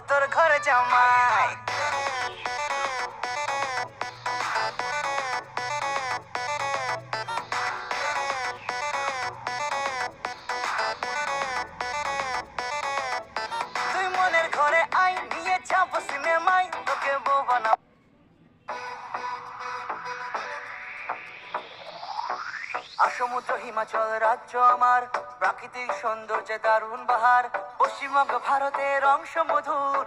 তোর ঘরে জামাই। তুই মনের ঘরে আই, নিয়ে যাবো সিনেমায়, তোকে বউ বানাবো। আর সমুদ্র হিমাচল রাজ্য আমার, প্রাকৃতিক সৌন্দর্যে দারুণ বাহার, পশ্চিমবঙ্গ ভারতের অংশ মধুর।